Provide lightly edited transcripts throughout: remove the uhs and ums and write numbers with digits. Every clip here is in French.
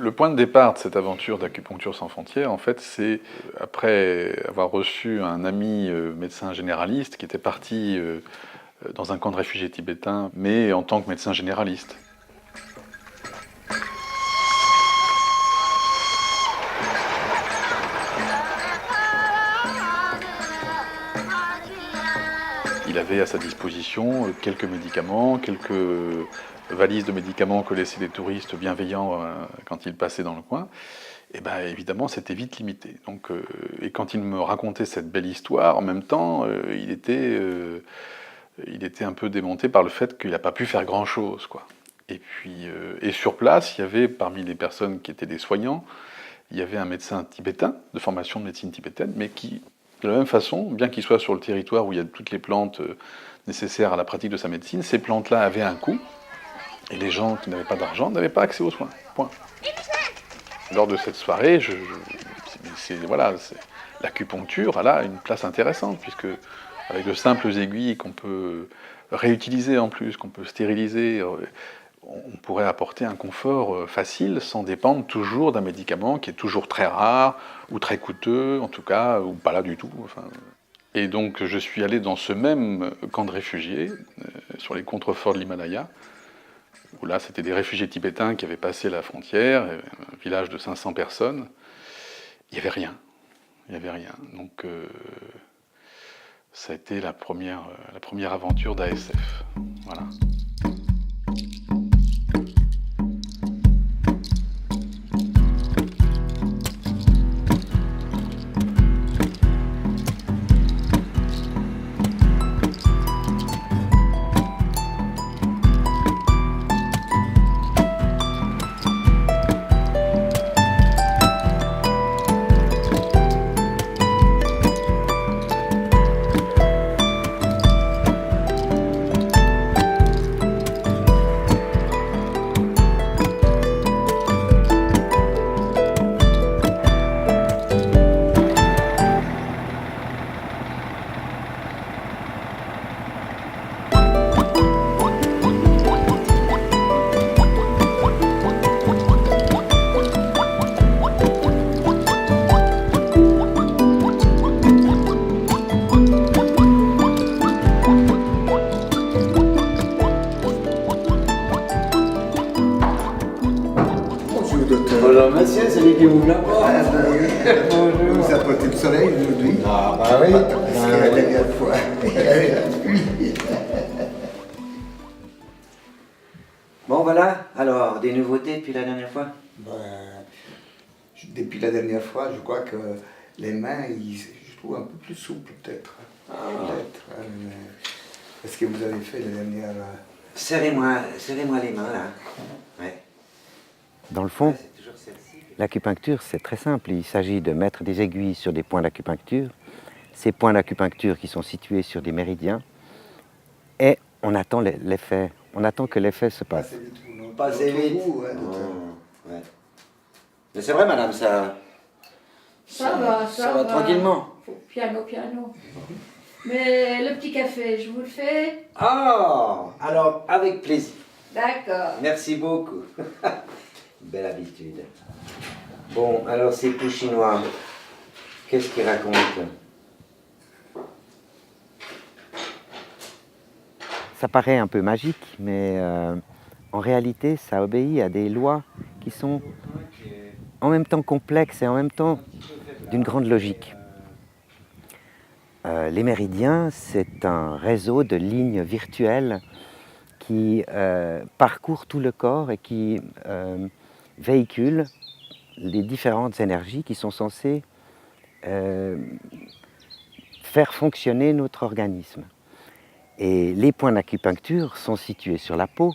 Le point de départ de cette aventure d'acupuncture sans frontières, en fait, c'est après avoir reçu un ami médecin généraliste qui était parti dans un camp de réfugiés tibétains, mais en tant que médecin généraliste. Il avait à sa disposition quelques médicaments, quelques valises de médicaments que laissaient les touristes bienveillants quand ils passaient dans le coin. Et bien évidemment, c'était vite limité. Donc, et quand il me racontait cette belle histoire, en même temps, il était un peu démonté par le fait qu'il n'a pas pu faire grand-chose, quoi. Et puis, et sur place, il y avait parmi les personnes qui étaient des soignants, il y avait un médecin tibétain, de formation de médecine tibétaine, mais qui, de la même façon, bien qu'il soit sur le territoire où il y a toutes les plantes nécessaires à la pratique de sa médecine, ces plantes-là avaient un coût, et les gens qui n'avaient pas d'argent n'avaient pas accès aux soins. Point. Lors de cette soirée, voilà, l'acupuncture, elle a une place intéressante, puisque avec de simples aiguilles qu'on peut réutiliser en plus, qu'on peut stériliser, on pourrait apporter un confort facile sans dépendre toujours d'un médicament qui est toujours très rare ou très coûteux, en tout cas, ou pas là du tout. Enfin. Et donc je suis allé dans ce même camp de réfugiés, sur les contreforts de l'Himalaya, où là c'était des réfugiés tibétains qui avaient passé la frontière, un village de 500 personnes. Il n'y avait rien. Il n'y avait rien. Donc ça a été la première aventure d'ASF. Voilà. Bonjour monsieur, c'est lui qui ouvre la porte. Bonjour. Vous apportez le soleil aujourd'hui? Ah bah oui. Parce que la dernière fois, il y avait la pluie. Bon voilà, alors des nouveautés depuis la dernière fois? Depuis la dernière fois, je crois que les mains, je trouve un peu plus souples peut-être. Est-ce que vous avez fait la dernière... Serrez-moi les mains là. Ouais. Dans le fond, l'acupuncture, c'est très simple. Il s'agit de mettre des aiguilles sur des points d'acupuncture, ces points d'acupuncture qui sont situés sur des méridiens, et on attend l'effet. On attend que l'effet se passe. Passez vite. Ouais. Mais c'est vrai, madame, ça va tranquillement. Piano. Mais le petit café, je vous le fais? Ah, alors avec plaisir. D'accord. Merci beaucoup. Belle habitude. Bon, alors ces poux chinois, qu'est-ce qu'ils racontent? Ça paraît un peu magique, mais en réalité, ça obéit à des lois qui sont en même temps complexes et en même temps d'une grande logique. Les méridiens, c'est un réseau de lignes virtuelles qui parcourt tout le corps et qui véhicule les différentes énergies qui sont censées faire fonctionner notre organisme. Et les points d'acupuncture sont situés sur la peau,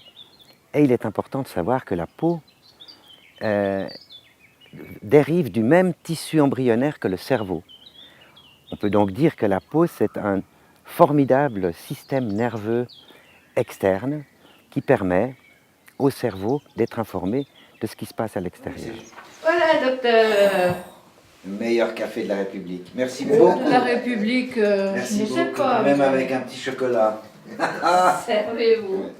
et il est important de savoir que la peau dérive du même tissu embryonnaire que le cerveau. On peut donc dire que la peau, c'est un formidable système nerveux externe qui permet au cerveau d'être informé de ce qui se passe à l'extérieur. Voilà, docteur. Le meilleur café de la République. Merci beaucoup. De la République, Merci je ne sais beaucoup. pas. Même avec un petit chocolat. Servez-vous.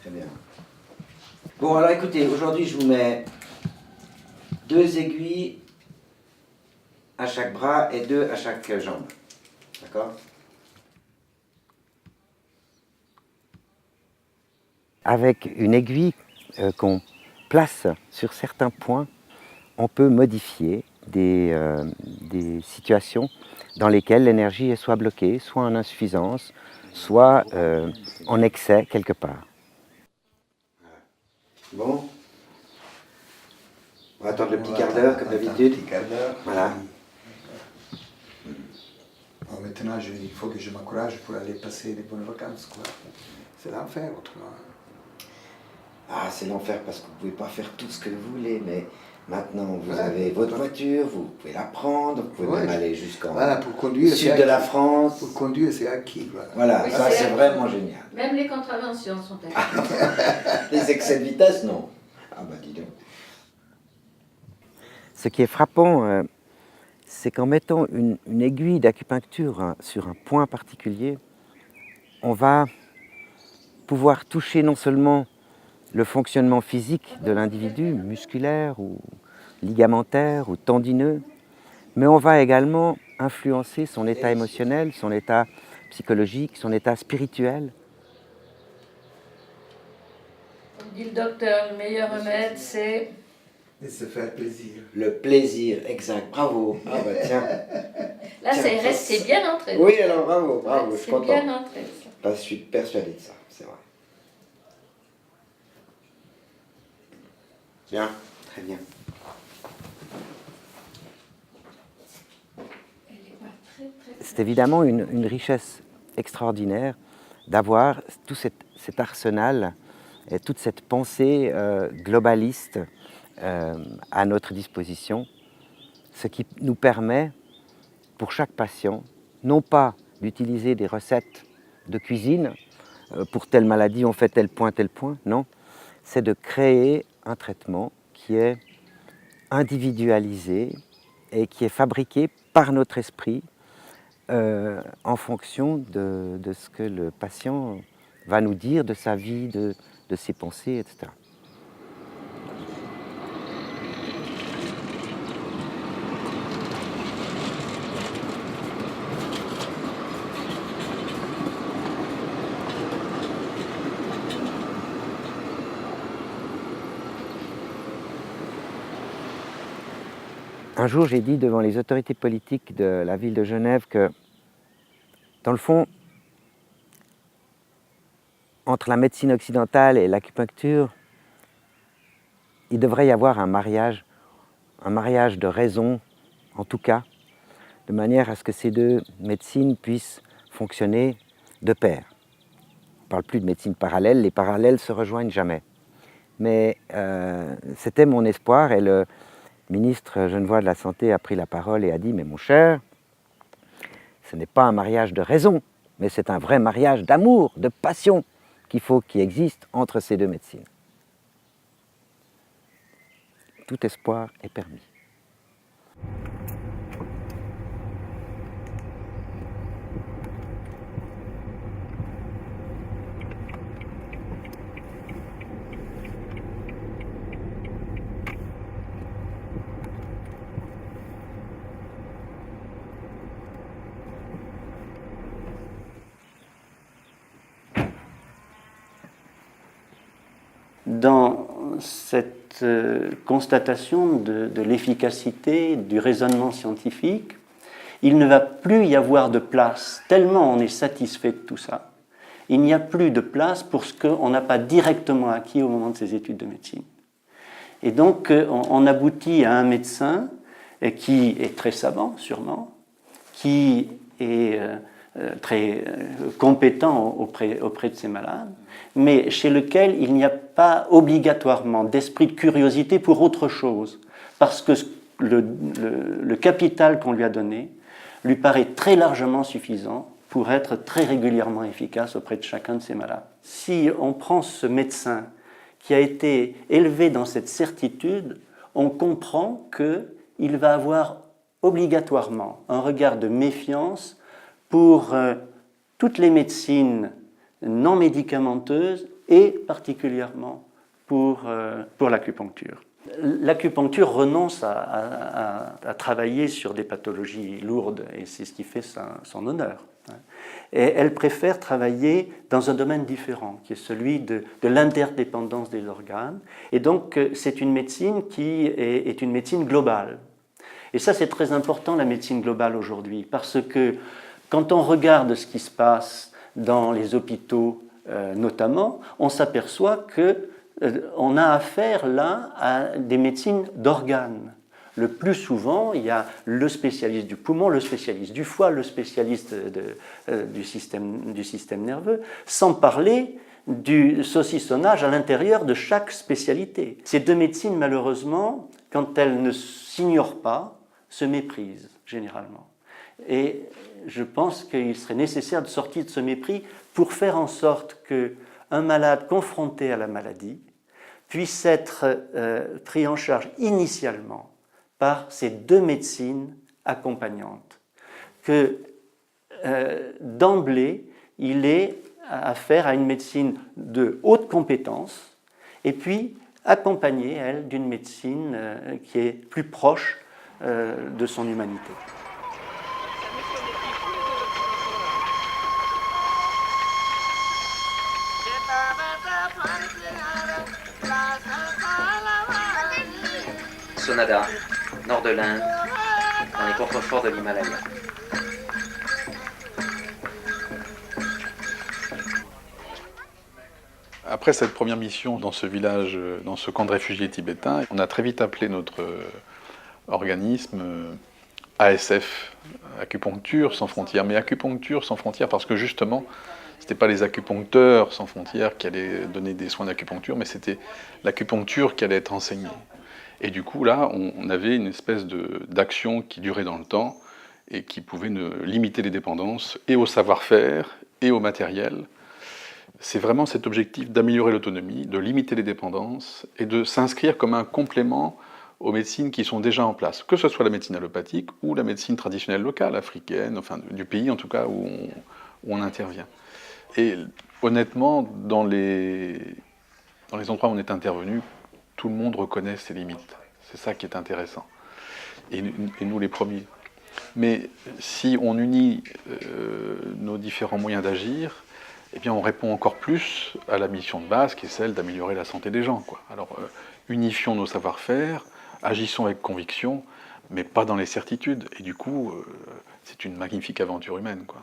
Très bien. Bon, alors écoutez, aujourd'hui je vous mets 2 aiguilles à chaque bras et 2 à chaque jambe. D'accord? Avec une aiguille qu'on place sur certains points, on peut modifier des situations dans lesquelles l'énergie est soit bloquée, soit en insuffisance, soit en excès quelque part. Bon. On va attendre le petit quart d'heure comme d'habitude. Petit quart d'heure. Voilà. Bon, maintenant, il faut que je m'encourage pour aller passer des bonnes vacances, quoi. C'est l'enfer autrement. Ah, c'est l'enfer parce que vous ne pouvez pas faire tout ce que vous voulez, mais maintenant vous avez votre voiture, vous pouvez la prendre, vous pouvez même aller jusqu'en pour conduire, sud de la France. Pour conduire, c'est acquis. Voilà, Voilà, Oui, ça c'est c'est acquis. vraiment génial. Même les contraventions sont acquises. Les excès de vitesse, non. Ah bah dis donc. Ce qui est frappant, c'est qu'en mettant une aiguille d'acupuncture sur un point particulier, on va pouvoir toucher non seulement le fonctionnement physique de l'individu, musculaire ou ligamentaire ou tendineux, mais on va également influencer son état émotionnel, son état psychologique, son état spirituel. Comme dit le docteur, le meilleur remède, c'est... Et se faire plaisir. Le plaisir, exact, bravo. Ah bah tiens. Là, Tiens, c'est resté bien entré. Oui, alors bravo, bravo, Ouais, je suis c'est content. bien entré, ça. Bah, je suis persuadé de ça, c'est vrai. Bien, très bien. Elle est pas très, très... C'est évidemment une richesse extraordinaire d'avoir tout cet arsenal et toute cette pensée globaliste à notre disposition, ce qui nous permet, pour chaque patient, non pas d'utiliser des recettes de cuisine, pour telle maladie on fait tel point, non, c'est de créer un traitement qui est individualisé et qui est fabriqué par notre esprit en fonction de ce que le patient va nous dire, de sa vie, de ses pensées, etc. Un jour, j'ai dit devant les autorités politiques de la ville de Genève que, dans le fond, entre la médecine occidentale et l'acupuncture, il devrait y avoir un mariage de raison, en tout cas, de manière à ce que ces deux médecines puissent fonctionner de pair. On ne parle plus de médecine parallèle, les parallèles se rejoignent jamais. Mais c'était mon espoir et le ministre genevois de la Santé a pris la parole et a dit « Mais mon cher, ce n'est pas un mariage de raison, mais c'est un vrai mariage d'amour, de passion qu'il existe entre ces deux médecines. » Tout espoir est permis. Dans cette constatation de l'efficacité du raisonnement scientifique, il ne va plus y avoir de place, tellement on est satisfait de tout ça, il n'y a plus de place pour ce qu'on n'a pas directement acquis au moment de ses études de médecine. Et donc on aboutit à un médecin qui est très savant, sûrement, qui est très compétent auprès de ses malades, mais chez lequel il n'y a pas obligatoirement d'esprit de curiosité pour autre chose, parce que le capital qu'on lui a donné lui paraît très largement suffisant pour être très régulièrement efficace auprès de chacun de ses malades. Si on prend ce médecin qui a été élevé dans cette certitude, on comprend qu'il va avoir obligatoirement un regard de méfiance pour toutes les médecines non médicamenteuses et particulièrement pour l'acupuncture. L'acupuncture renonce à travailler sur des pathologies lourdes, et c'est ce qui fait son honneur. Et elle préfère travailler dans un domaine différent, qui est celui de l'interdépendance des organes. Et donc, c'est une médecine qui est une médecine globale. Et ça, c'est très important, la médecine globale aujourd'hui, parce que quand on regarde ce qui se passe dans les hôpitaux, notamment, on s'aperçoit qu'on a affaire là à des médecines d'organes. Le plus souvent, il y a le spécialiste du poumon, le spécialiste du foie, le spécialiste du système nerveux, sans parler du saucissonnage à l'intérieur de chaque spécialité. Ces deux médecines, malheureusement, quand elles ne s'ignorent pas, se méprisent généralement. Et je pense qu'il serait nécessaire de sortir de ce mépris pour faire en sorte qu'un malade confronté à la maladie puisse être pris en charge initialement par ces deux médecines accompagnantes. Que d'emblée, il ait affaire à une médecine de haute compétence et puis accompagnée, elle, d'une médecine qui est plus proche de son humanité. Sonada, nord de l'Inde, dans les contreforts de l'Himalaya. Après cette première mission dans ce village, dans ce camp de réfugiés tibétains, on a très vite appelé notre organisme ASF, Acupuncture sans frontières. Mais Acupuncture sans frontières parce que justement, ce n'était pas les acupuncteurs sans frontières qui allaient donner des soins d'acupuncture, mais c'était l'acupuncture qui allait être enseignée. Et du coup, là, on avait une espèce d'action qui durait dans le temps et qui pouvait limiter les dépendances et au savoir-faire et au matériel. C'est vraiment cet objectif d'améliorer l'autonomie, de limiter les dépendances et de s'inscrire comme un complément aux médecines qui sont déjà en place, que ce soit la médecine allopathique ou la médecine traditionnelle locale, africaine, enfin du pays en tout cas où on intervient. Et honnêtement, dans les endroits où on est intervenu, tout le monde reconnaît ses limites. C'est ça qui est intéressant. Et nous les premiers. Mais si on unit nos différents moyens d'agir, eh bien on répond encore plus à la mission de base qui est celle d'améliorer la santé des gens, quoi. Alors unifions nos savoir-faire, agissons avec conviction, mais pas dans les certitudes. Et du coup, c'est une magnifique aventure humaine, quoi.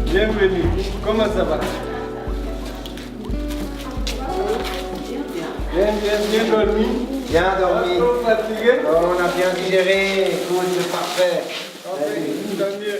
Bienvenue. Comment ça va? Bien dormi? Bien dormi. Trop fatigué? On a bien digéré. Écoute, c'est parfait. Tant mieux.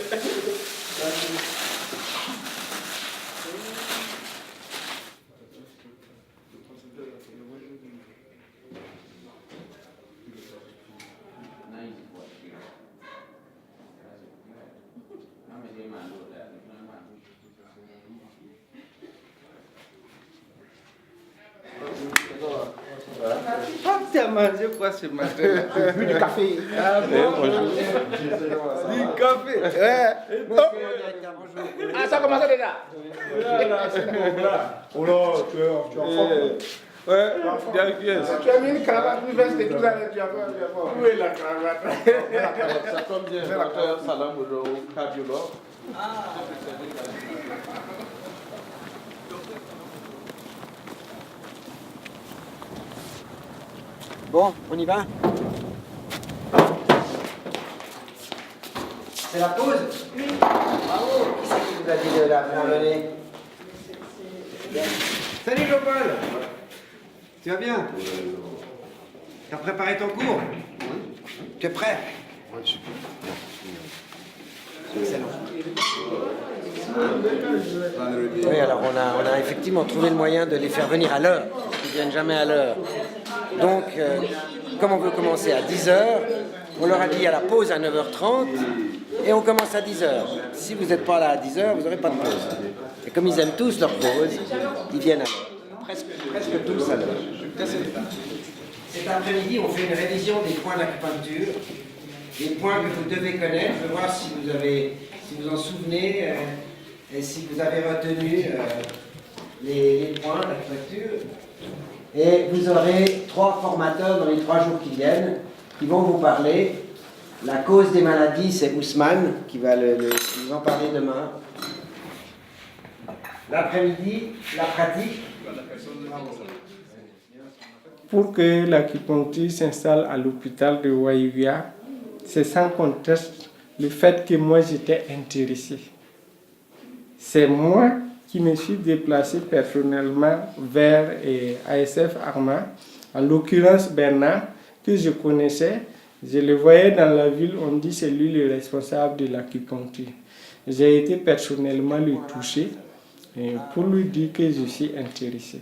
tu as mangé quoi ce matin? J'ai bu du café. Ah bon? Du café. Ouais. Ah, ça a commencé déjà. Oh là, tu es en forme. Ouais, yes. Tu as mis une cravate, une veste et tout ça, tu as fait. Où est la cravate? Ça tombe bien, docteur Salam Ojo, cardiologue. Bon, on y va? C'est la pause? Oui. Bravo. Qui c'est qui vous a dit de la randonnée? Salut Jean-Paul. Tu vas bien? Tu as préparé ton cours? Oui. Tu es prêt? Oui, super. Excellent. Oui, alors on a effectivement trouvé le moyen de les faire venir à l'heure. Ils ne viennent jamais à l'heure. Donc, comme on veut commencer à 10h, on leur a dit à la pause à 9h30 et on commence à 10h. Si vous n'êtes pas là à 10h, vous n'aurez pas de pause. Et comme ils aiment tous leur pause, ils viennent à l'heure. Presque tous à l'heure. Cet après-midi, on fait une révision des points d'acupuncture, des points que vous devez connaître. Je veux voir si vous en souvenez et si vous avez retenu les points d'acupuncture. Et vous aurez 3 formateurs dans les 3 jours qui viennent qui vont vous parler. La cause des maladies, c'est Ousmane qui va nous en parler demain. L'après-midi, la pratique. Pour que l'acupuncture s'installe à l'hôpital de Waïvia, c'est sans conteste le fait que moi j'étais intéressé. C'est moi qui me suis déplacé personnellement vers ASF Arma, en l'occurrence Bernard, que je connaissais. Je le voyais dans la ville, on dit c'est lui le responsable de l'acupuncture. J'ai été personnellement le toucher pour lui dire que je suis intéressé.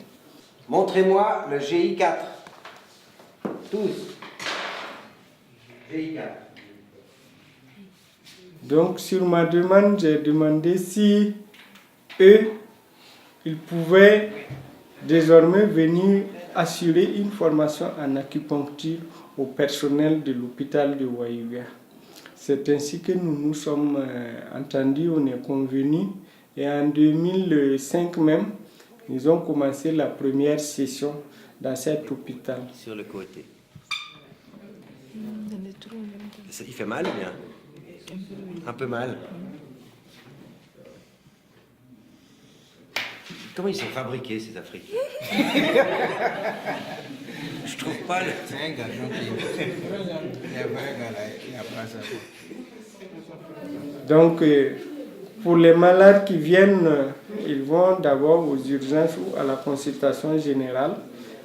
Montrez-moi le GI4. Tous. GI4. Donc sur ma demande, j'ai demandé si eux, ils pouvaient désormais venir assurer une formation en acupuncture au personnel de l'hôpital de Waïvia. C'est ainsi que nous nous sommes entendus, on est convenus, et en 2005 même, ils ont commencé la première session dans cet hôpital. Sur le côté. Il fait mal ou bien? Un peu mal. Comment ils sont fabriqués ces Africains? Je trouve pas le... C'est un gars gentil. Il y a un gars là, il n'y a pas ça. Donc, pour les malades qui viennent, ils vont d'abord aux urgences ou à la consultation générale.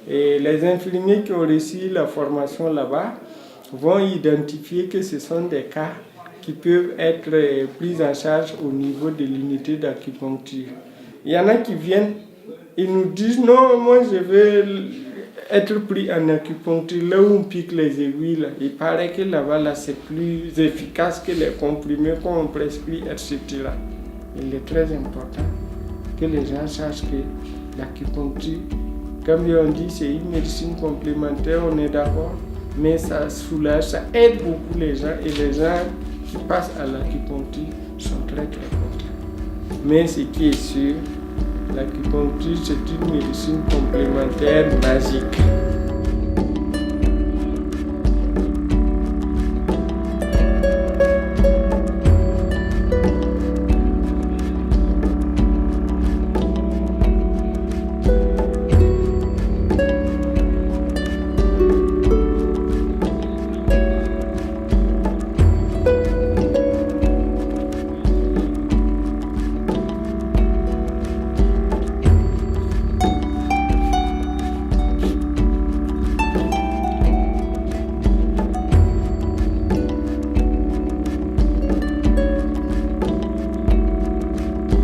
Et les infirmiers qui ont reçu la formation là-bas vont identifier que ce sont des cas qui peuvent être pris en charge au niveau de l'unité d'acupuncture. Il y en a qui viennent, ils nous disent non, moi je vais être pris en acupuncture là où on pique les aiguilles. Là. Il paraît que là-bas là, c'est plus efficace que les comprimés qu'on prescrit, etc. Il est très important que les gens sachent que l'acupuncture, comme on dit, c'est une médecine complémentaire, on est d'accord, mais ça soulage, ça aide beaucoup les gens et les gens qui passent à l'acupuncture sont très très contents. Mais ce qui est sûr, l'acupuncture c'est une médecine complémentaire magique.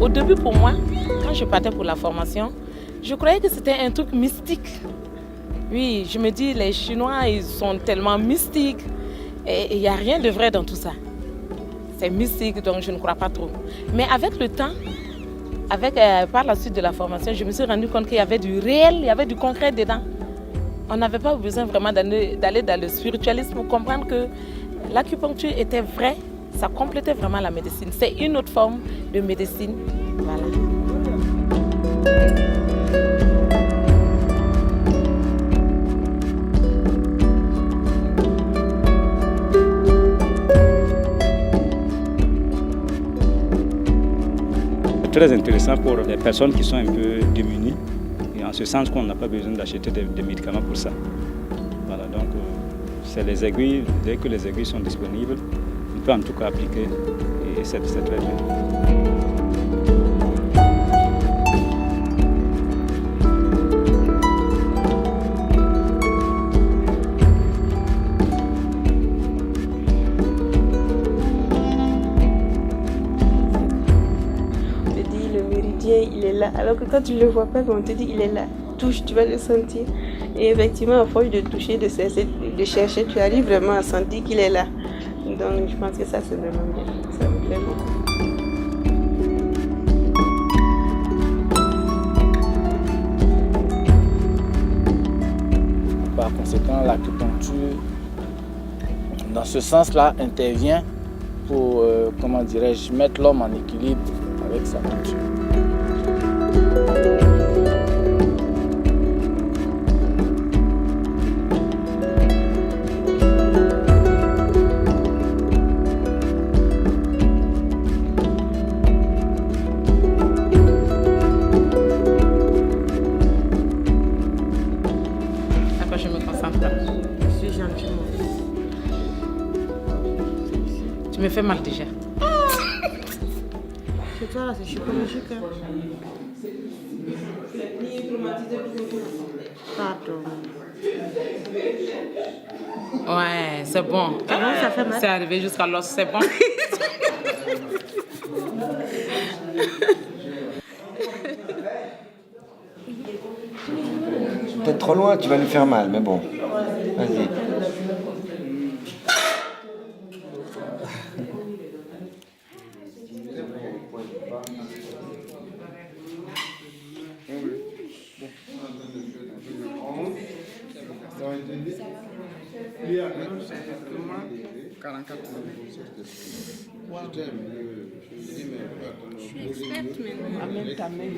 Au début, pour moi, quand je partais pour la formation, je croyais que c'était un truc mystique. Oui, je me dis, les Chinois, ils sont tellement mystiques. Et il n'y a rien de vrai dans tout ça. C'est mystique, donc je ne crois pas trop. Mais avec le temps, par la suite de la formation, je me suis rendu compte qu'il y avait du réel, il y avait du concret dedans. on n'avait pas besoin vraiment d'aller dans le spiritualisme pour comprendre que l'acupuncture était vraie, ça complétait vraiment la médecine. C'est une autre forme de médecine. Voilà. Très intéressant pour les personnes qui sont un peu démunies, et en ce sens qu'on n'a pas besoin d'acheter des médicaments pour ça. Voilà, donc c'est les aiguilles, dès que les aiguilles sont disponibles, on peut en tout cas appliquer et c'est très bien. Il est là, alors que quand tu ne le vois pas, on te dit il est là, touche, tu vas le sentir. Et effectivement, à force de toucher, de cesser, de chercher, tu arrives vraiment à sentir qu'il est là. Donc je pense que ça c'est vraiment bien, ça me plaît beaucoup. Par conséquent, l'acupuncture, dans ce sens-là, intervient pour, comment dirais-je, mettre l'homme en équilibre avec sa nature. Après, je me concentre. Je suis gentille. Tu me fais mal déjà. C'est toi là, c'est psychologique. Hein. Pardon. Ouais, c'est bon. Ah, ça fait mal. C'est arrivé jusqu'à l'os, c'est bon. Peut-être trop loin, tu vas lui faire mal, mais bon. Vas-y. Amène ta main.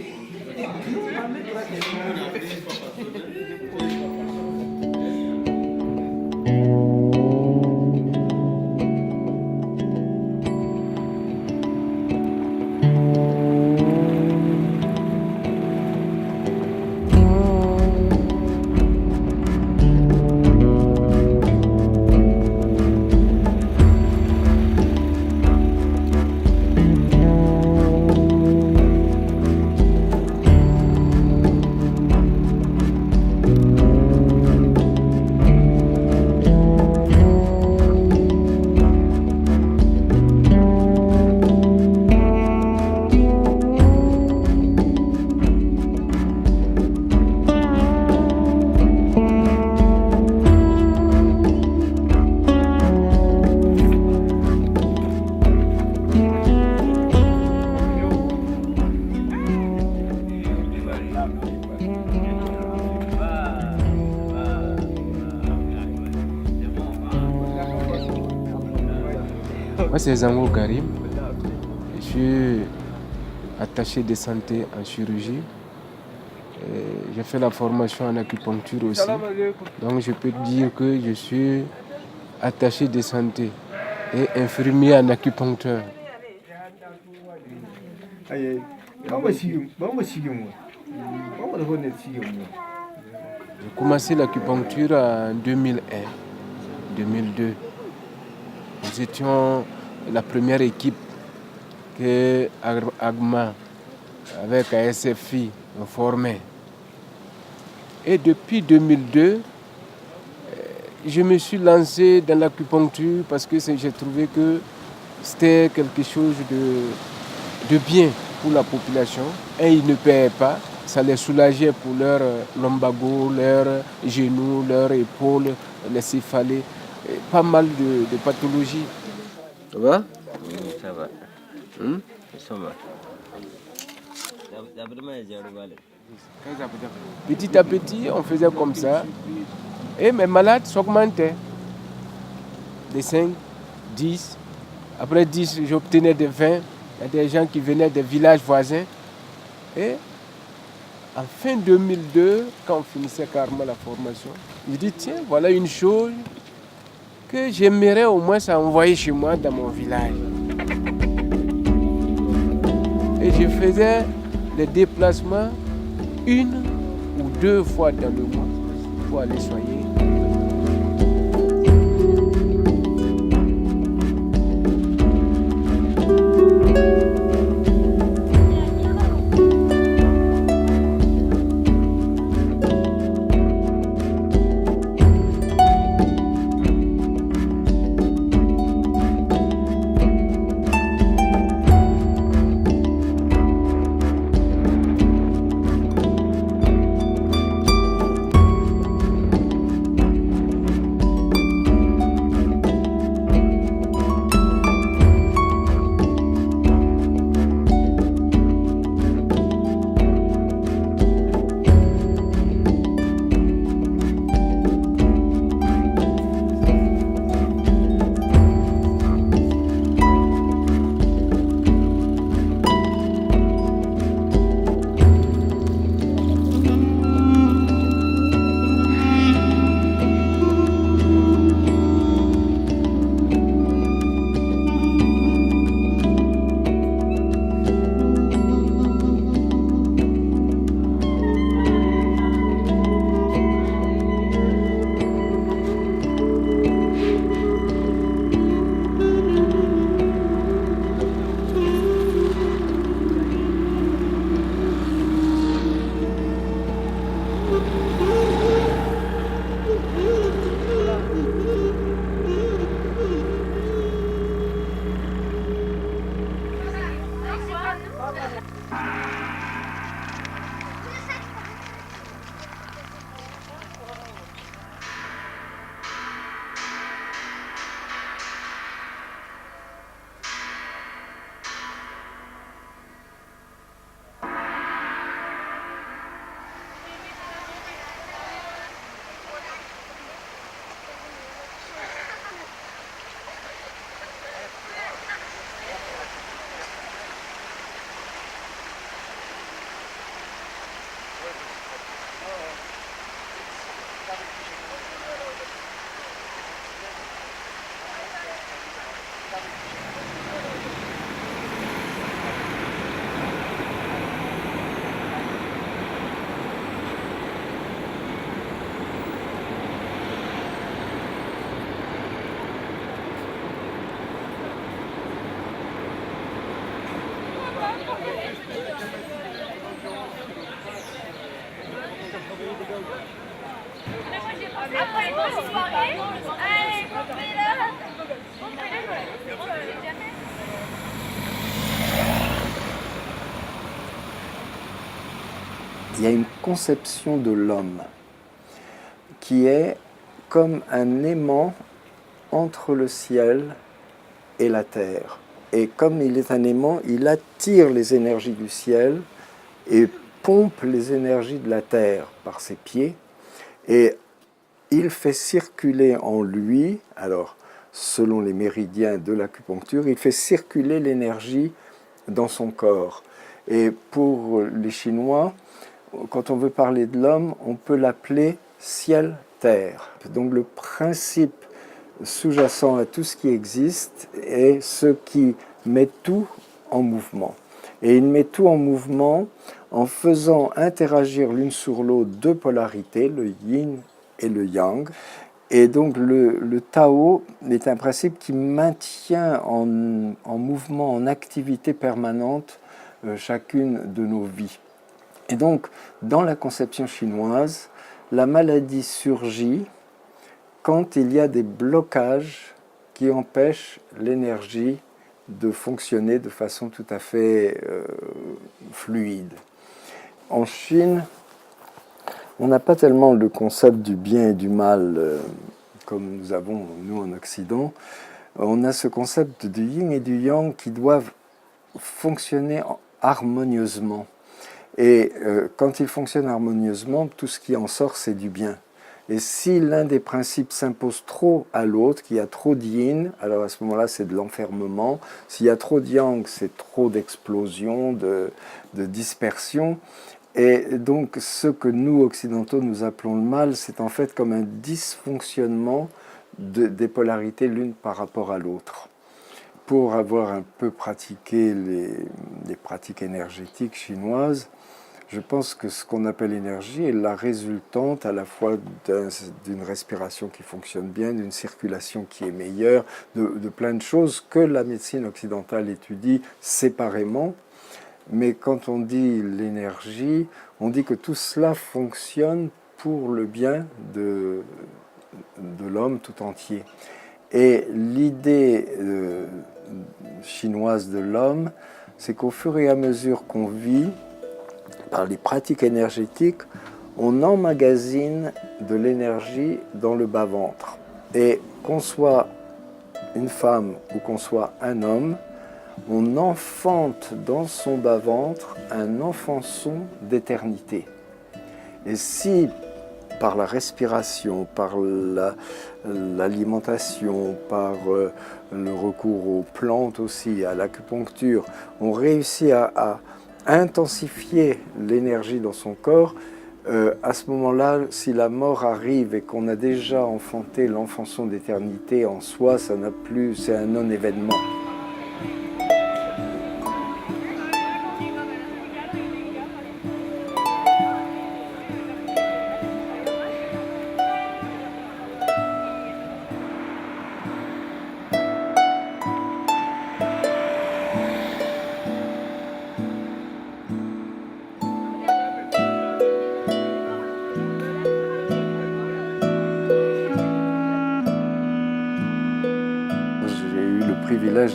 Moi, c'est Zango Karim. Je suis attaché de santé en chirurgie. J'ai fait la formation en acupuncture aussi. Donc, je peux dire que je suis attaché de santé et infirmier en acupuncture. J'ai commencé l'acupuncture en 2001, 2002. Nous étions la première équipe que Agma, avec ASFI, nous formait. Et depuis 2002, je me suis lancé dans l'acupuncture parce que j'ai trouvé que c'était quelque chose de bien pour la population. Et ils ne payaient pas, ça les soulageait pour leur lombago, leurs genoux, leurs épaules, les céphalées. Pas mal de pathologies. Ça va? Oui, ça va. Ça va. Petit à petit, on faisait comme ça. Et mes malades s'augmentaient. De 5, 10. Après 10, j'obtenais des 20. Il y a des gens qui venaient des villages voisins. Et en fin 2002, quand on finissait carrément la formation, je dis tiens, voilà une chose que j'aimerais au moins envoyer chez moi dans mon village. Et je faisais des déplacements 1 ou 2 fois dans le mois pour aller soigner. Il y a une conception de l'homme qui est comme un aimant entre le ciel et la terre. Et comme il est un aimant, il attire les énergies du ciel et pompe les énergies de la terre par ses pieds. Et il fait circuler en lui, alors selon les méridiens de l'acupuncture, il fait circuler l'énergie dans son corps. Et pour les Chinois, quand on veut parler de l'homme, on peut l'appeler ciel-terre. Donc le principe sous-jacent à tout ce qui existe est ce qui met tout en mouvement. Et il met tout en mouvement en faisant interagir l'une sur l'autre deux polarités, le yin et le yang. Et donc le Tao est un principe qui maintient en mouvement, en activité permanente chacune de nos vies. Et donc, dans la conception chinoise, la maladie surgit quand il y a des blocages qui empêchent l'énergie de fonctionner de façon tout à fait fluide. En Chine, on n'a pas tellement le concept du bien et du mal comme nous avons, nous, en Occident. On a ce concept du yin et du yang qui doivent fonctionner harmonieusement. Et quand ils fonctionnent harmonieusement, tout ce qui en sort, c'est du bien. Et si l'un des principes s'impose trop à l'autre, qu'il y a trop de yin, alors à ce moment-là, c'est de l'enfermement. S'il y a trop de yang, c'est trop d'explosion, de dispersion. Et donc, ce que nous, occidentaux, nous appelons le mal, c'est en fait comme un dysfonctionnement des polarités l'une par rapport à l'autre. Pour avoir un peu pratiqué les pratiques énergétiques chinoises, je pense que ce qu'on appelle énergie est la résultante à la fois d'une respiration qui fonctionne bien, d'une circulation qui est meilleure, de plein de choses que la médecine occidentale étudie séparément. Mais quand on dit l'énergie, on dit que tout cela fonctionne pour le bien de l'homme tout entier. Et l'idée chinoise de l'homme, c'est qu'au fur et à mesure qu'on vit, par les pratiques énergétiques, on emmagasine de l'énergie dans le bas-ventre. Et qu'on soit une femme ou qu'on soit un homme, on enfante dans son bas-ventre un enfançon d'éternité. Et si, par la respiration, par l'alimentation, par le recours aux plantes aussi, à l'acupuncture, on réussit à intensifier l'énergie dans son corps, à ce moment-là, si la mort arrive et qu'on a déjà enfanté l'enfançon d'éternité en soi, ça n'a plus, c'est un non-événement.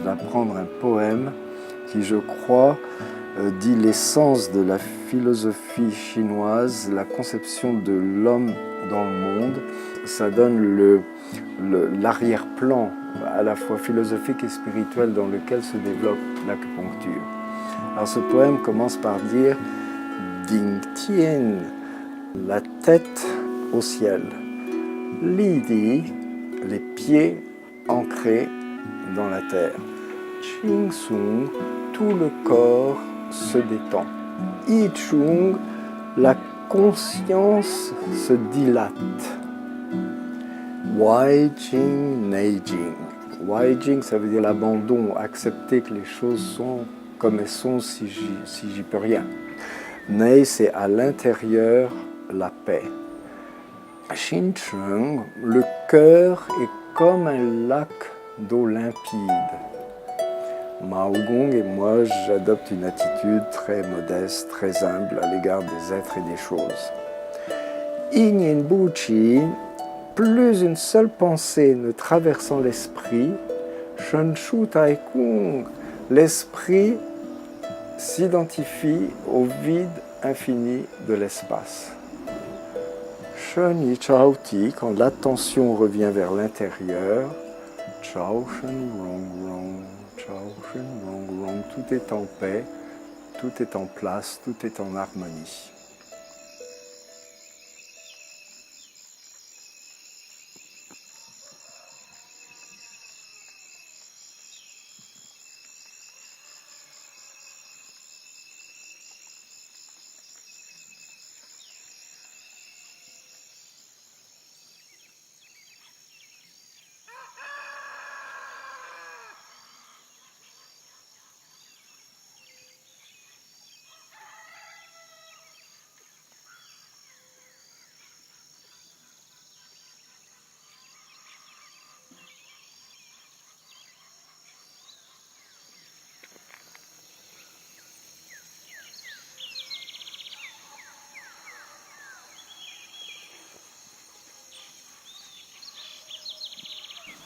D'apprendre un poème qui, je crois, dit l'essence de la philosophie chinoise, la conception de l'homme dans le monde. Ça donne l'arrière-plan à la fois philosophique et spirituel dans lequel se développe l'acupuncture. Alors ce poème commence par dire « Ding Tien », la tête au ciel. Li Di, les pieds ancrés dans la terre. Ching Sung, tout le corps se détend. I Chung, la conscience se dilate. Wai Jing, Nei Jing. Wai Jing, ça veut dire l'abandon, accepter que les choses sont comme elles sont si j'y peux rien. Nei, c'est à l'intérieur la paix. Xin Chung, le cœur est comme un lac d'eau limpide. Mao Gong et moi, j'adopte une attitude très modeste, très humble à l'égard des êtres et des choses. Yin Bu Chi, plus une seule pensée ne traversant l'esprit, Shen Shu Tai Kung, l'esprit s'identifie au vide infini de l'espace. Shen Yi Chao Ti, quand l'attention revient vers l'intérieur, Chao Shen Rong Rong, Chao Shen Rong Rong, tout est en paix, tout est en place, tout est en harmonie.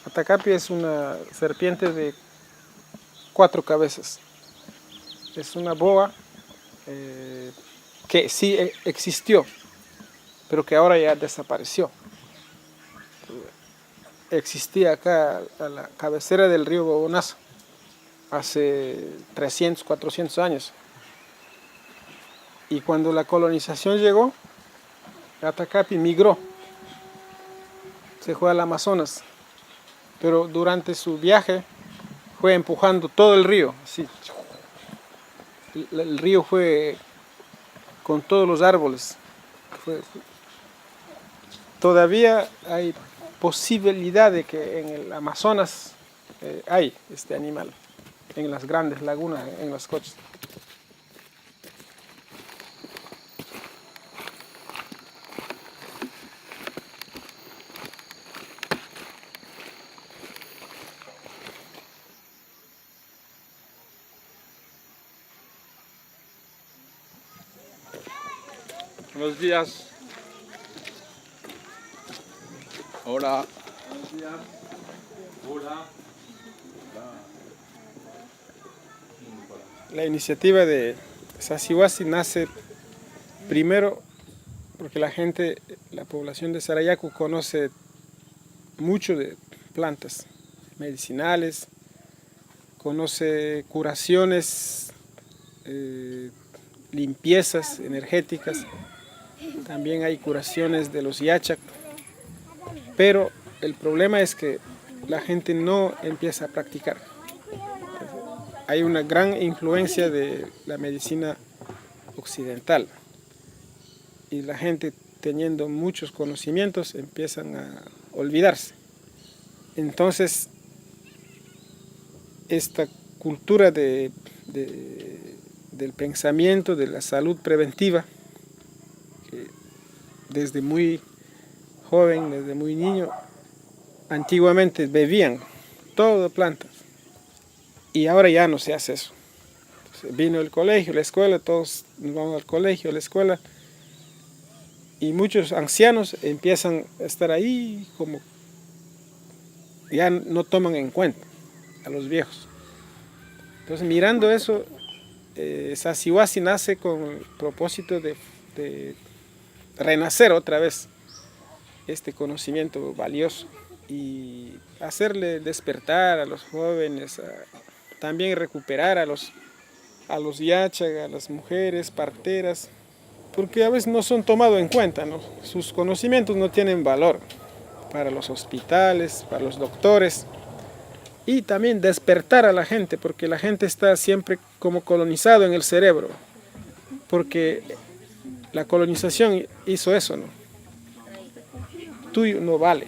Atacapi es una serpiente de 4 cabezas. Es una boa que sí existió, pero que ahora ya desapareció. Existía acá a la cabecera del río Bobonazo hace 300, 400 años. Y cuando la colonización llegó, Atacapi migró se fue al Amazonas, pero durante su viaje fue empujando todo el río, así. El río fue con todos los árboles. Todavía hay posibilidad de que en el Amazonas hay este animal, en las grandes lagunas, en las costas. Buenos días. Hola. Buenos días. Hola. La iniciativa de Sasihuasi nace primero porque la población de Sarayaku conoce mucho de plantas medicinales, conoce curaciones, limpiezas energéticas. También hay curaciones de los yachak, pero el problema es que la gente no empieza a practicar. Hay una gran influencia de la medicina occidental y la gente, teniendo muchos conocimientos, empiezan a olvidarse. Entonces, esta cultura del pensamiento, de la salud preventiva, desde muy joven, desde muy niño, antiguamente bebían todo plantas y ahora ya no se hace eso. Entonces, vino el colegio, la escuela, todos nos vamos al colegio, a la escuela, y muchos ancianos empiezan a estar ahí como ya no toman en cuenta a los viejos. Entonces, mirando eso, Sasihuasi nace con el propósito de renacer otra vez este conocimiento valioso y hacerle despertar a los jóvenes, también recuperar a los yachak, a las mujeres parteras, porque a veces no son tomados en cuenta, ¿no? Sus conocimientos no tienen valor para los hospitales, para los doctores, y también despertar a la gente, porque la gente está siempre como colonizado en el cerebro, porque la colonización hizo eso, ¿no? Tú no vale,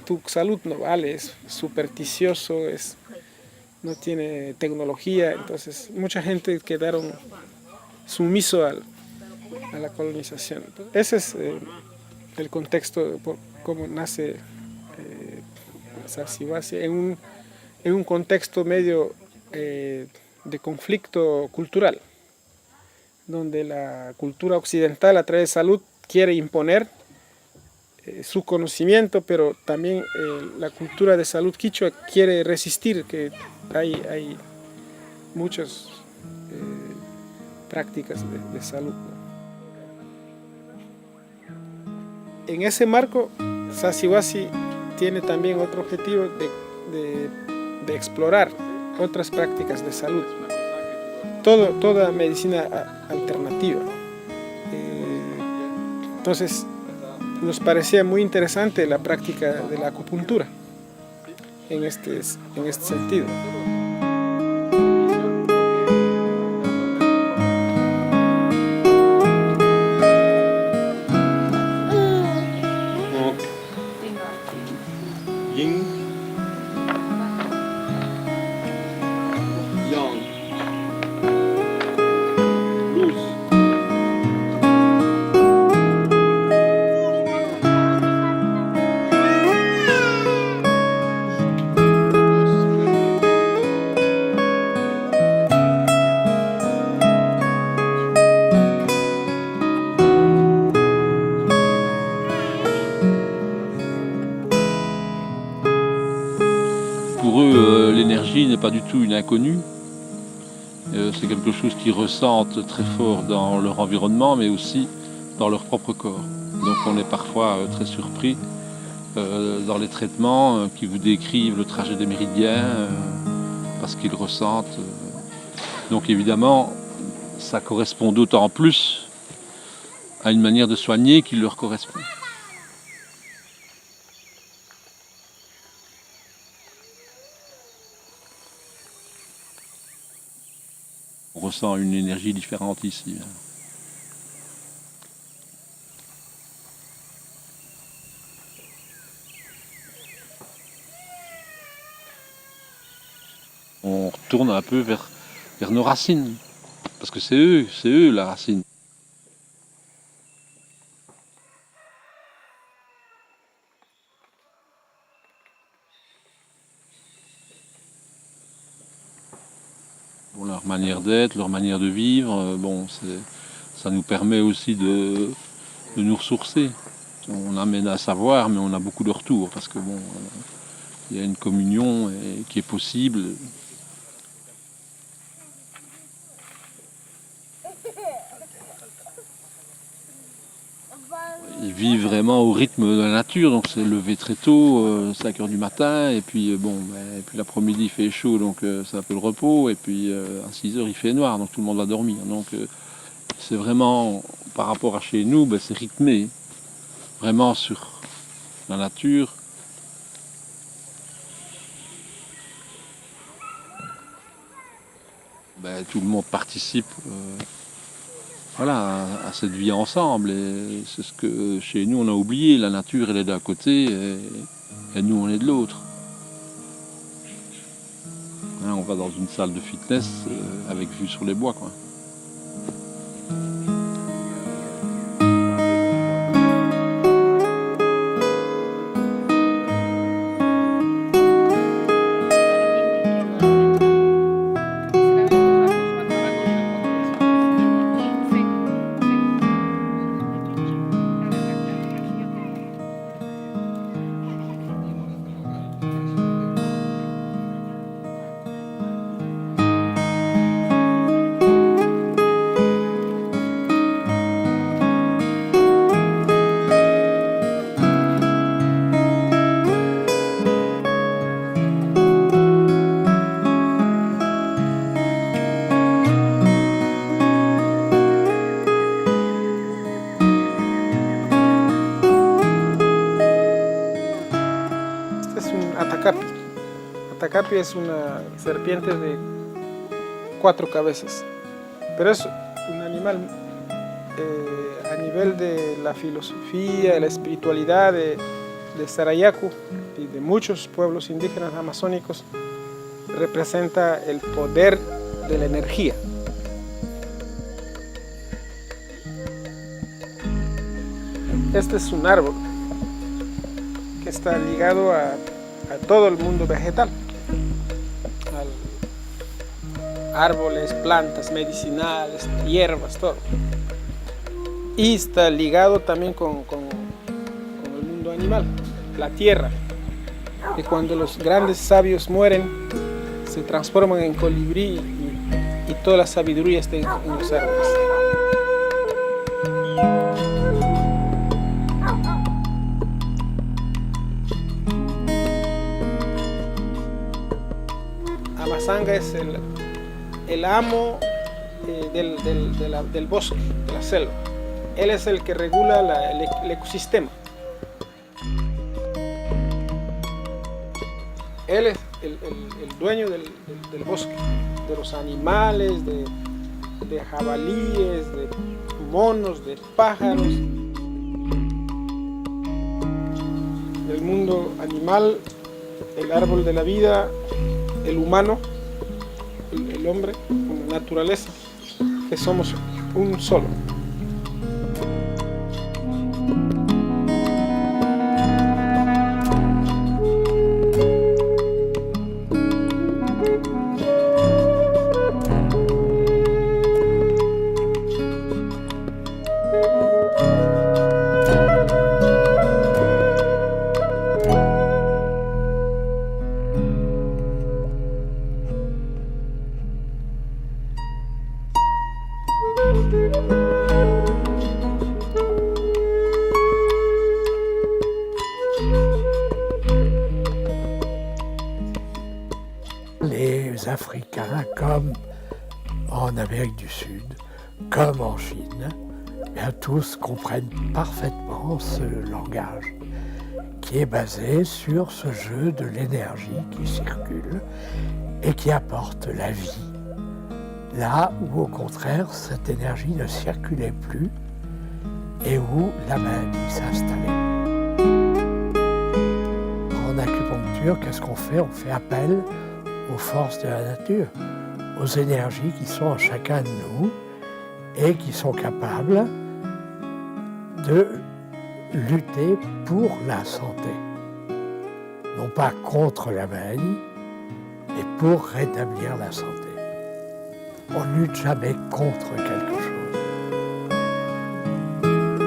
tu salud no vale, es supersticioso, no tiene tecnología, entonces mucha gente quedaron sumiso a la colonización. Ese es el contexto de cómo nace Sasihuasi, en un contexto medio de conflicto cultural, donde la cultura occidental a través de salud quiere imponer su conocimiento, pero también la cultura de salud quichua quiere resistir, que hay muchas prácticas de salud. En ese marco, Sasihuasi tiene también otro objetivo de explorar otras prácticas de salud, toda medicina alternativa. Entonces, nos parecía muy interesante la práctica de la acupuntura en este sentido. Pour eux, l'énergie n'est pas du tout une inconnue. C'est quelque chose qu'ils ressentent très fort dans leur environnement, mais aussi dans leur propre corps. Donc on est parfois très surpris dans les traitements qui vous décrivent le trajet des méridiens, parce qu'ils ressentent. Donc évidemment, ça correspond d'autant plus à une manière de soigner qui leur correspond. ressent une énergie différente ici. On retourne un peu vers nos racines, parce que c'est eux la racine. Bon, leur manière d'être, leur manière de vivre, bon, ça nous permet aussi de nous ressourcer. On amène à savoir, mais on a beaucoup de retours, parce que bon, il y a une communion qui est possible. Ils vivent vraiment au rythme de la nature, donc c'est levé très tôt, 5 h du matin, et puis et puis l'après-midi il fait chaud, donc c'est un peu le repos, et puis à 6 h il fait noir, donc tout le monde va dormir. Donc c'est vraiment, par rapport à chez nous, c'est rythmé, vraiment sur la nature. Tout le monde participe à cette vie ensemble, et c'est ce que chez nous on a oublié. La nature elle est d'un côté et nous on est de l'autre. On va dans une salle de fitness avec vue sur les bois, quoi. Atacapi es una serpiente de 4 cabezas, pero es un animal a nivel de la filosofía, de la espiritualidad de Sarayaku y de muchos pueblos indígenas amazónicos, representa el poder de la energía. Este es un árbol que está ligado a todo el mundo vegetal, árboles, plantas medicinales, hierbas, todo. Y está ligado también con el mundo animal, la tierra. Y cuando los grandes sabios mueren, se transforman en colibrí y toda la sabiduría está en los árboles. Amazanga es el amo del bosque, de la selva. Él es el que regula el ecosistema. Él es el dueño del bosque, de los animales, de jabalíes, de monos, de pájaros. Del mundo animal, el árbol de la vida, el humano, el hombre, la naturaleza, que somos un solo. Les Africains, comme en Amérique du Sud, comme en Chine, bien tous comprennent parfaitement ce langage qui est basé sur ce jeu de l'énergie qui circule et qui apporte la vie là où au contraire cette énergie ne circulait plus et où la maladie s'installait. En acupuncture, qu'est-ce qu'on fait? On fait appel aux forces de la nature, aux énergies qui sont en chacun de nous et qui sont capables de lutter pour la santé. Non pas contre la maladie, mais pour rétablir la santé. On ne lutte jamais contre quelque chose.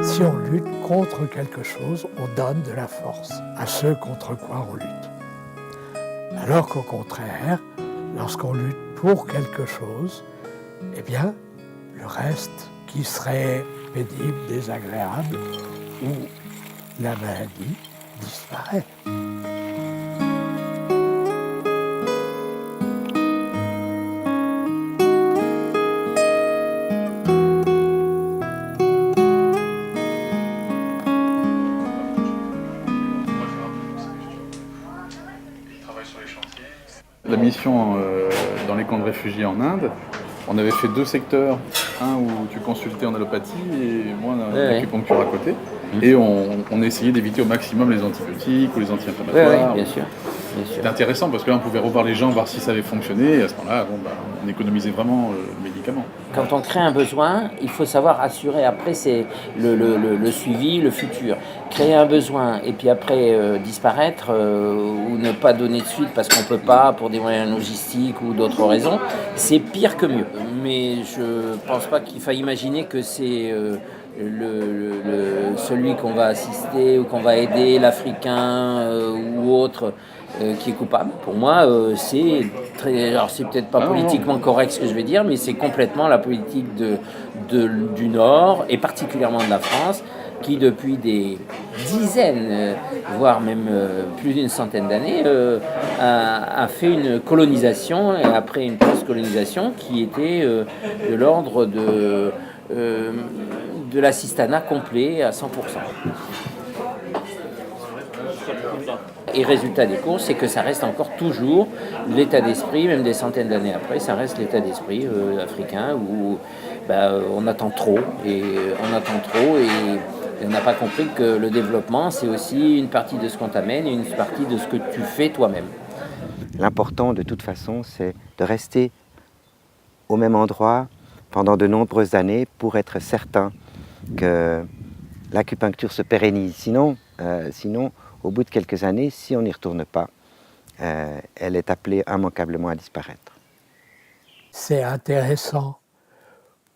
Si on lutte contre quelque chose, on donne de la force à ceux contre quoi on lutte. Alors qu'au contraire, lorsqu'on lutte pour quelque chose, eh bien, le reste qui serait pénible, désagréable, ou la maladie disparaît. La mission dans les camps de réfugiés en Inde, on avait fait 2 secteurs, un où tu consultais en allopathie et moi en acupuncture à côté. Et on essayait d'éviter au maximum les antibiotiques ou les anti-inflammatoires. Bien sûr. C'était intéressant parce que là on pouvait revoir les gens, voir si ça avait fonctionné, et à ce moment-là on économisait vraiment le médicament. Quand on crée un besoin, il faut savoir assurer après c'est le suivi, le futur. Créer un besoin et puis après disparaître ou ne pas donner de suite parce qu'on ne peut pas pour des moyens logistiques ou d'autres raisons, c'est pire que mieux. Mais je ne pense pas qu'il faille imaginer que c'est celui qu'on va assister ou qu'on va aider, l'Africain ou autre, qui est coupable. Pour moi, c'est très. Alors, c'est peut-être pas politiquement correct ce que je vais dire, mais c'est complètement la politique du Nord et particulièrement de la France, qui depuis des dizaines, voire même plus d'une centaine d'années, a fait une colonisation et après une post-colonisation qui était de l'ordre de l'assistanat complet à 100%. Et résultat des courses, c'est que ça reste encore toujours l'état d'esprit, même des centaines d'années après, ça reste l'état d'esprit africain où on attend trop et on n'a pas compris que le développement, c'est aussi une partie de ce qu'on t'amène et une partie de ce que tu fais toi-même. L'important de toute façon, c'est de rester au même endroit pendant de nombreuses années pour être certain que l'acupuncture se pérennise. Sinon, au bout de quelques années, si on n'y retourne pas, elle est appelée immanquablement à disparaître. C'est intéressant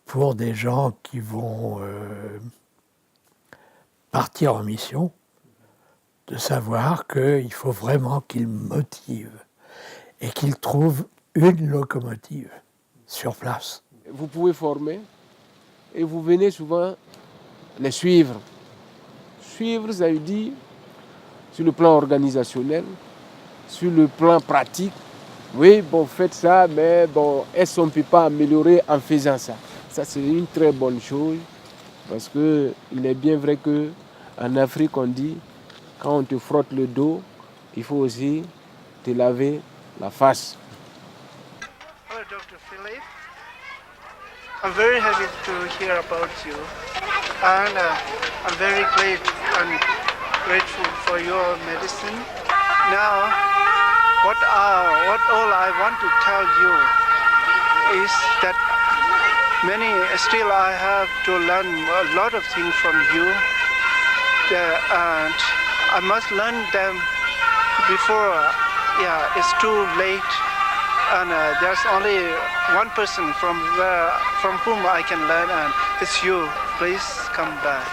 pour des gens qui vont partir en mission de savoir qu'il faut vraiment qu'ils motivent et qu'ils trouvent une locomotive sur place. Vous pouvez former et vous venez souvent les suivre. Suivre, ça veut dire sur le plan organisationnel, sur le plan pratique. Oui, faites ça, mais est-ce qu'on ne peut pas améliorer en faisant ça? Ça, c'est une très bonne chose parce qu'il est bien vrai qu'en Afrique, on dit quand on te frotte le dos, il faut aussi te laver la face. Hello, Dr. Philip. I'm very happy to hear about you, and I'm very grateful for your medicine. Now, what all I want to tell you is that still I have to learn a lot of things from you, and I must learn them before it's too late. And there's only one person from whom I can learn, and it's you. Please come back.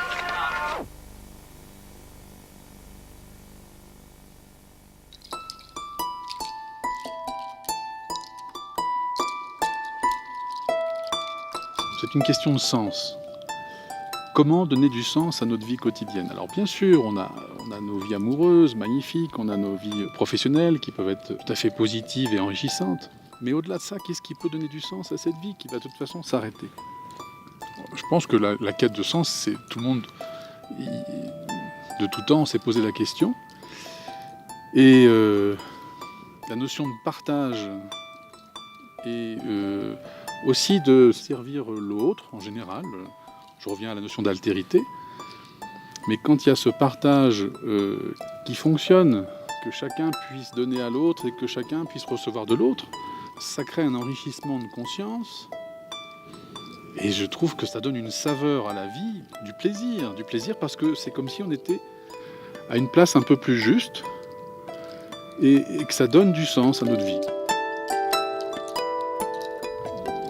C'est une question de sens. Comment donner du sens à notre vie quotidienne? Alors bien sûr, on a nos vies amoureuses, magnifiques, on a nos vies professionnelles qui peuvent être tout à fait positives et enrichissantes. Mais au-delà de ça, qu'est-ce qui peut donner du sens à cette vie qui va de toute façon s'arrêter? Je pense que la quête de sens, c'est tout le monde, de tout temps, s'est posé la question. Et la notion de partage et aussi de servir l'autre en général. Je reviens à la notion d'altérité. Mais quand il y a ce partage qui fonctionne, que chacun puisse donner à l'autre et que chacun puisse recevoir de l'autre, ça crée un enrichissement de conscience. Et je trouve que ça donne une saveur à la vie, du plaisir parce que c'est comme si on était à une place un peu plus juste et que ça donne du sens à notre vie.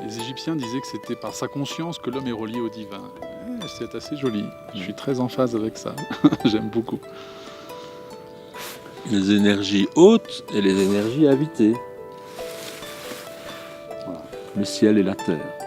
Les Égyptiens disaient que c'était par sa conscience que l'homme est relié au divin. C'est assez joli, je suis très en phase avec ça, j'aime beaucoup. Les énergies hautes et les énergies habitées. Voilà. Le ciel et la terre.